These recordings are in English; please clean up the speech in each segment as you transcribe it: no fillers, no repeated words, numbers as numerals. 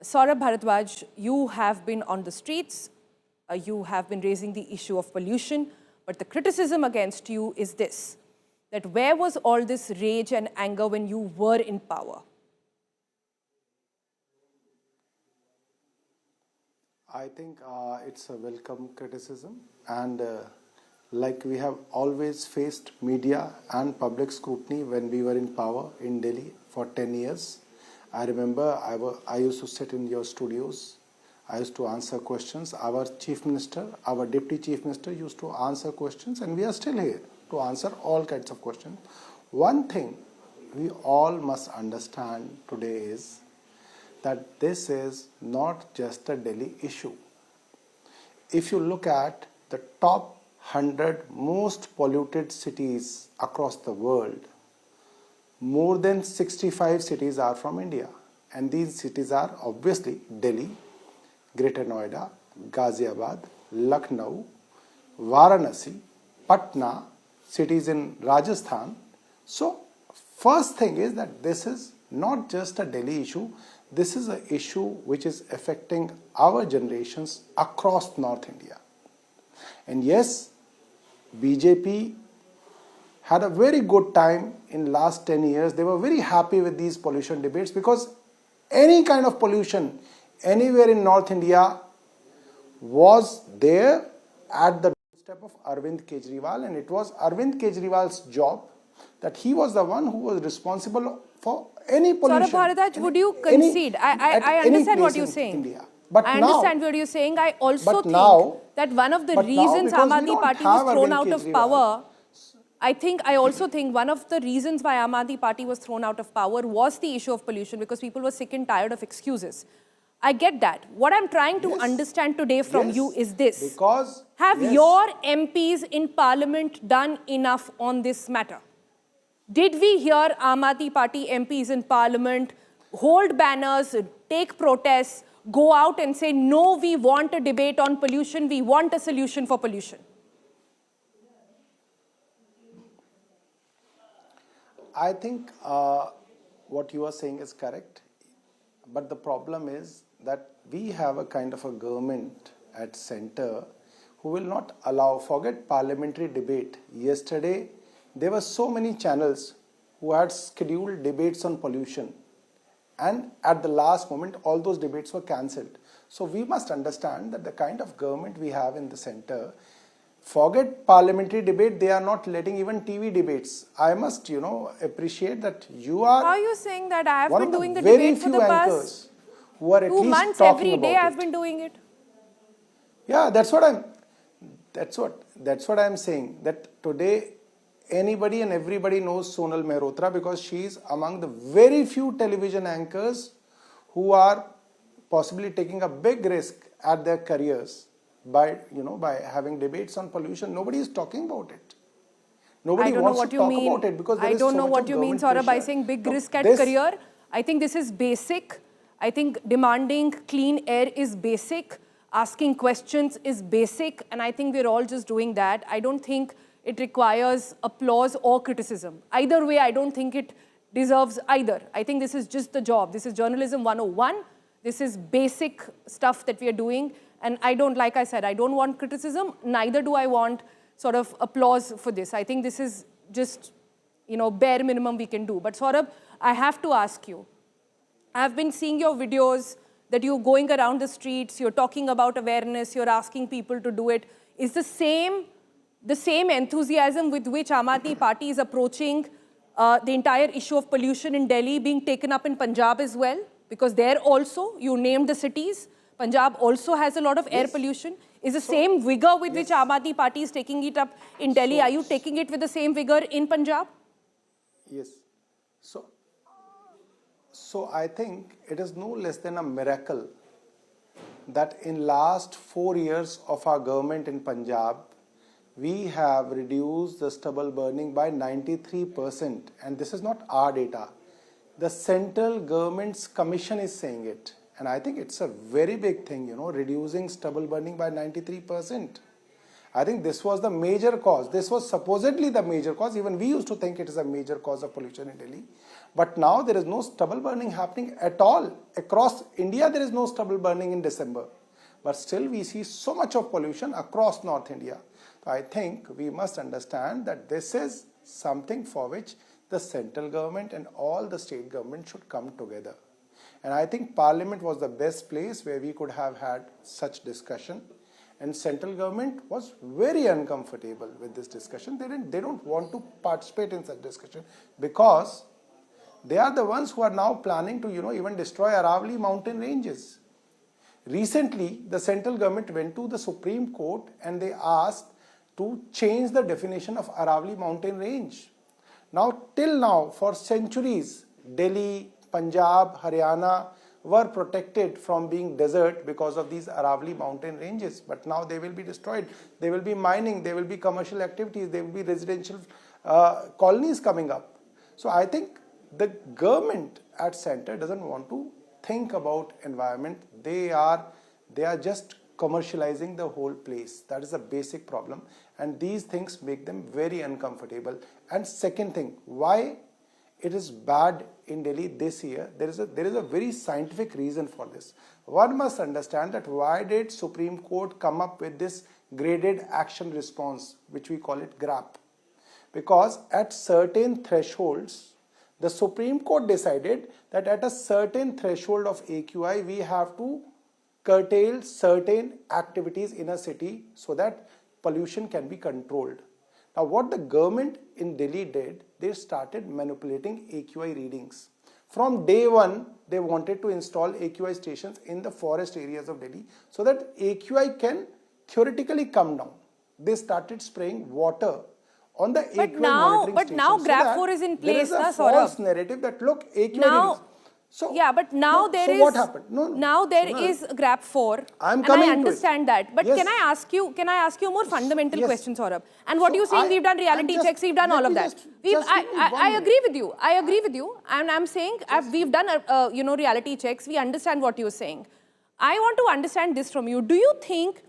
Saurabh Bharadwaj, you have been on the streets, you have been raising the issue of pollution, but the criticism against you is this, that where was all this rage and anger when you were in power? I think it's a welcome criticism, and like we have always faced media and public scrutiny when we were in power in Delhi for 10 years. I remember I used to sit in your studios. I used to answer questions. Our chief minister, our deputy chief minister used to answer questions, and we are still here to answer all kinds of questions. One thing we all must understand today is that this is not just a Delhi issue. If you look at the top 100 most polluted cities across the world, more than 65 cities are from India, and these cities are obviously Delhi, Greater Noida, Ghaziabad, Lucknow, Varanasi, Patna, cities in Rajasthan. So first thing is that this is not just a Delhi issue, this is an issue which is affecting our generations across North India. And yes, BJP had a very good time in last 10 years. They were very happy with these pollution debates because any kind of pollution anywhere in North India was there at the doorstep of Arvind Kejriwal, and it was Arvind Kejriwal's job that he was the one who was responsible for any pollution. Saurabh Bharadwaj, would you concede? I understand what you're saying. India. But I understand what you're saying. I also think that one of the but reasons Aam Aadmi Party was thrown out of power, I also think one of the reasons why Aam Aadmi Party was thrown out of power was the issue of pollution, because people were sick and tired of excuses. I get that. What I'm trying to understand today from you is this. Have your MPs in Parliament done enough on this matter? Did we hear Aam Aadmi Party MPs in Parliament hold banners, take protests, go out and say, no, we want a debate on pollution, we want a solution for pollution? I think what you are saying is correct, but the problem is that we have a kind of a government at center who will not allow, forget parliamentary debate. Yesterday, there were so many channels who had scheduled debates on pollution, and at the last moment, all those debates were cancelled. So we must understand that the kind of government we have in the center, forget parliamentary debate, they are not letting even TV debates. I must, appreciate that you are. How are you saying that? I have been doing the debate for the past who are at 2 least months, talking every day about I've been doing it. Yeah, that's what I'm saying, that today anybody and everybody knows Sonal Mehrotra because she is among the very few television anchors who are possibly taking a big risk at their careers by having debates on pollution. Nobody is talking about it. Nobody wants to talk about it because there is so much of government pressure. I don't know what you mean, Saurabh, by saying big risk at career. I think this is basic. I think demanding clean air is basic. Asking questions is basic. And I think we're all just doing that. I don't think it requires applause or criticism. Either way, I don't think it deserves either. I think this is just the job. This is journalism 101. This is basic stuff that we are doing. And like I said, I don't want criticism. Neither do I want sort of applause for this. I think this is just, bare minimum we can do. But Saurabh, I have to ask you, I've been seeing your videos that you're going around the streets, you're talking about awareness, you're asking people to do it. Is the same enthusiasm with which Aam Aadmi Party is approaching the entire issue of pollution in Delhi being taken up in Punjab as well? Because there also, you named the cities, Punjab also has a lot of air pollution. Is the same vigor with which Aam Aadmi Party is taking it up in Delhi, are you taking it with the same vigor in Punjab? Yes. So I think it is no less than a miracle that in last 4 years of our government in Punjab, we have reduced the stubble burning by 93%. And this is not our data. The central government's commission is saying it. And I think it's a very big thing, reducing stubble burning by 93%. I think this was the major cause. This was supposedly the major cause. Even we used to think it is a major cause of pollution in Delhi. But now there is no stubble burning happening at all. Across India, there is no stubble burning in December. But still we see so much of pollution across North India. So I think we must understand that this is something for which the central government and all the state government should come together. And I think Parliament was the best place where we could have had such discussion. And central government was very uncomfortable with this discussion. They don't want to participate in such discussion because they are the ones who are now planning to, even destroy Aravalli mountain ranges. Recently, the central government went to the Supreme Court and they asked to change the definition of Aravalli mountain range. Now, till now, for centuries, Delhi, Punjab, Haryana were protected from being desert because of these Aravalli mountain ranges. But now they will be destroyed. There will be mining, there will be commercial activities, there will be residential colonies coming up. So I think the government at center doesn't want to think about environment. They are just commercializing the whole place. That is a basic problem. And these things make them very uncomfortable. And second thing, why it is bad in Delhi this year, there is a very scientific reason for this. One must understand that why did Supreme Court come up with this graded action response, which we call it GRAP? Because at certain thresholds, the Supreme Court decided that at a certain threshold of AQI, we have to curtail certain activities in a city so that pollution can be controlled. Now, what the government in Delhi did, they started manipulating AQI readings. From day one, they wanted to install AQI stations in the forest areas of Delhi so that AQI can theoretically come down. They started spraying water on the AQI monitoring but stations. now so GRAP 4 is in place. There is a false narrative that look, AQI readings. So yeah, but now there is. What happened? Now there is GRAP 4. I'm coming and I understand that. But yes. Can I ask you a more fundamental question, Saurabh? And what So you're saying, we've done reality checks, we've done all of that. I agree with you. I agree with you. And I'm saying we've done reality checks. We understand what you're saying. I want to understand this from you. Do you think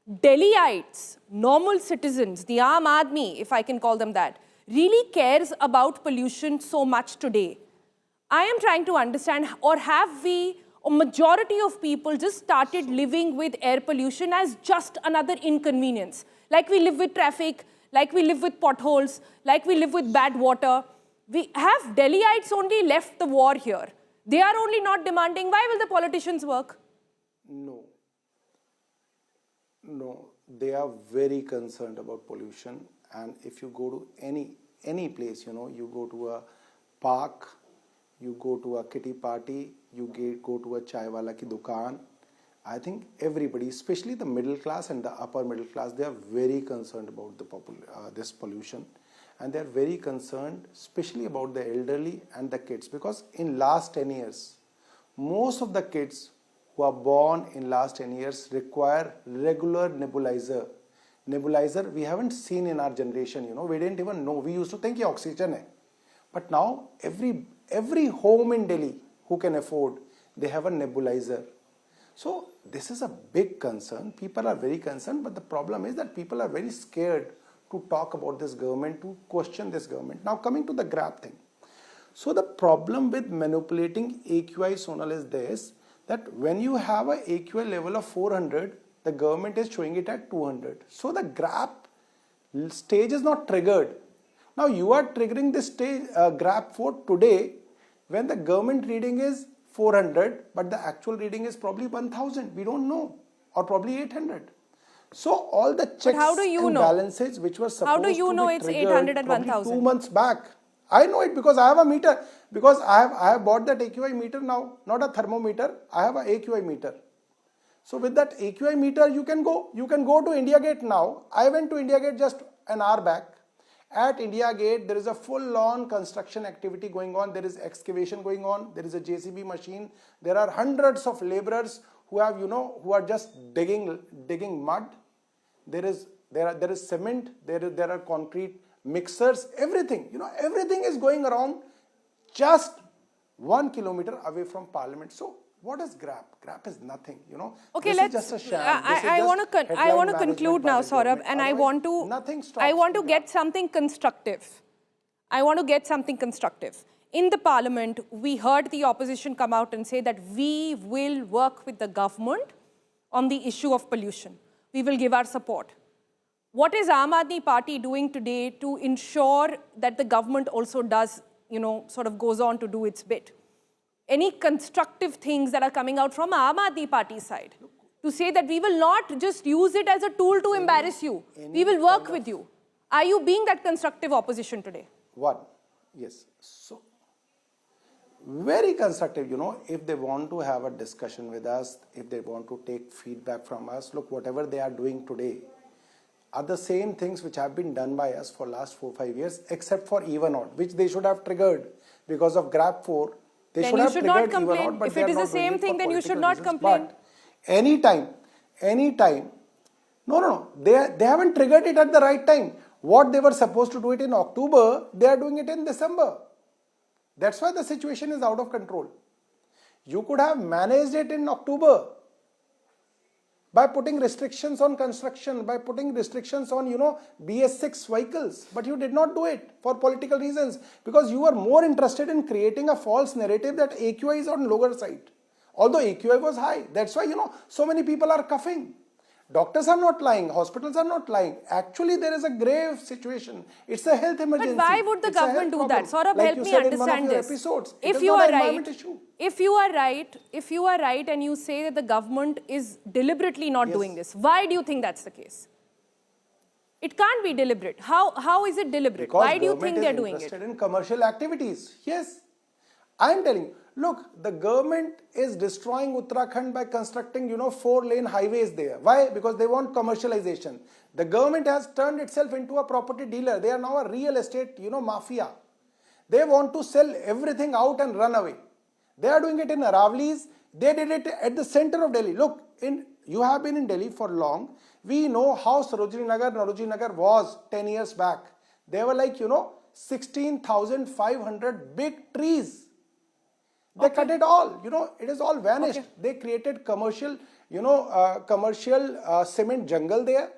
Delhiites, normal citizens, the Aam Aadmi, if I can call them that, really cares about pollution so much today? I am trying to understand, or have we, a majority of people just started living with air pollution as just another inconvenience? Like we live with traffic, like we live with potholes, like we live with bad water. We have Delhiites only left the war here. They are only not demanding. Why will the politicians work? No, they are very concerned about pollution. And if you go to any place, you go to a park, you go to a kitty party, you go to a chai wala ki dukaan. I think everybody, especially the middle class and the upper middle class, they are very concerned about this pollution. And they are very concerned, especially about the elderly and the kids. Because in last 10 years, most of the kids who are born in last 10 years require regular nebulizer. Nebulizer we haven't seen in our generation, we didn't even know. We used to think oxygen hai. But now every home in Delhi who can afford, they have a nebulizer. So this is a big concern. People are very concerned, but the problem is that people are very scared to talk about this government, to question this government. Now coming to the GRAP thing. So the problem with manipulating AQI Sonal is this, that when you have a AQI level of 400, the government is showing it at 200. So the GRAP stage is not triggered. Now you are triggering this stage GRAP 4 today when the government reading is 400, but the actual reading is probably 1000. We don't know, or probably 800. So all the checks and balances which were supposed to be triggered it's 800 and 1000? 2 months back. I know it because I have a meter. Because I have bought that AQI meter now, not a thermometer. I have a AQI meter. So with that AQI meter, you can go to India Gate now. I went to India Gate just an hour back. At India Gate, there is a full-on construction activity going on. There is excavation going on. There is a JCB machine. There are hundreds of laborers who have, who are just digging mud. There is cement. There are concrete mixers. Everything, everything is going around just 1 kilometer away from Parliament. So What is GRAP? GRAP is nothing, you know. Okay, this is just a sham. I want to conclude now, Saurabh, and I want to get something constructive. I want to get something constructive. In the parliament, we heard the opposition come out and say that we will work with the government on the issue of pollution. We will give our support. What is Aam Aadmi Party doing today to ensure that the government also does, you know, sort of goes on to do its bit? Any constructive things that are coming out from Aam Aadmi Party side to say that we will not just use it as a tool to embarrass you. We will work with you. Are you being that constructive opposition today? One, yes. So, very constructive, you know, if they want to have a discussion with us, if they want to take feedback from us, look, whatever they are doing today are the same things which have been done by us for last 4-5 years, except for even odd, which they should have triggered because of GRAP 4. They Then should you have should triggered not complain. even odd, but if they it are is the not doing same it thing, for then you should political not reasons. complain. But anytime, no, they haven't triggered it at the right time. What they were supposed to do it in October, they are doing it in December. That's why the situation is out of control. You could have managed it in October by putting restrictions on construction, by putting restrictions on, you know, BS6 vehicles. But you did not do it for political reasons because you were more interested in creating a false narrative that AQI is on lower side. Although AQI was high. That's why, you know, so many people are coughing. Doctors are not lying. Hospitals are not lying. Actually, there is a grave situation. It's a health emergency. But why would the government do that? Saurabh, help me understand this. If you are right, if you are right and you say that the government is deliberately not doing this, why do you think that's the case? It can't be deliberate. How is it deliberate? Because why do you think they're doing it? Interested in commercial activities. Yes. I am telling you, look, the government is destroying Uttarakhand by constructing, you know, 4-lane highways there. Why? Because they want commercialization. The government has turned itself into a property dealer. They are now a real estate, you know, mafia. They want to sell everything out and run away. They are doing it in Aravallis. They did it at the center of Delhi. Look, you have been in Delhi for long. We know how Sarojini Nagar was 10 years back. They were like, you know, 16,500 big trees. They cut it all, you know, it is all vanished. They created commercial, you know, cement jungle there.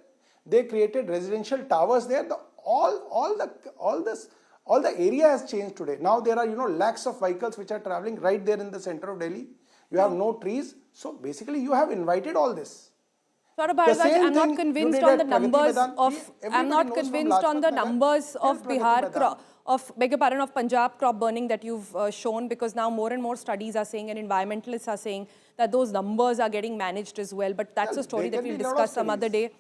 They created residential towers there. All the area has changed today. Now there are, you know, lakhs of vehicles which are traveling right there in the center of Delhi. You have no trees. So basically you have invited all this. Saurabh Bharadwaj, I'm not convinced on the numbers of, I'm not convinced on the numbers of Bihar, of Punjab crop burning that you've shown, because now more and more studies are saying and environmentalists are saying that those numbers are getting managed as well. But that's a story that we'll discuss some other day.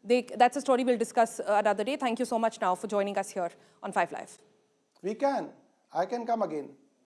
That's a story we'll discuss another day. Thank you so much now for joining us here on 5 Live. I can come again.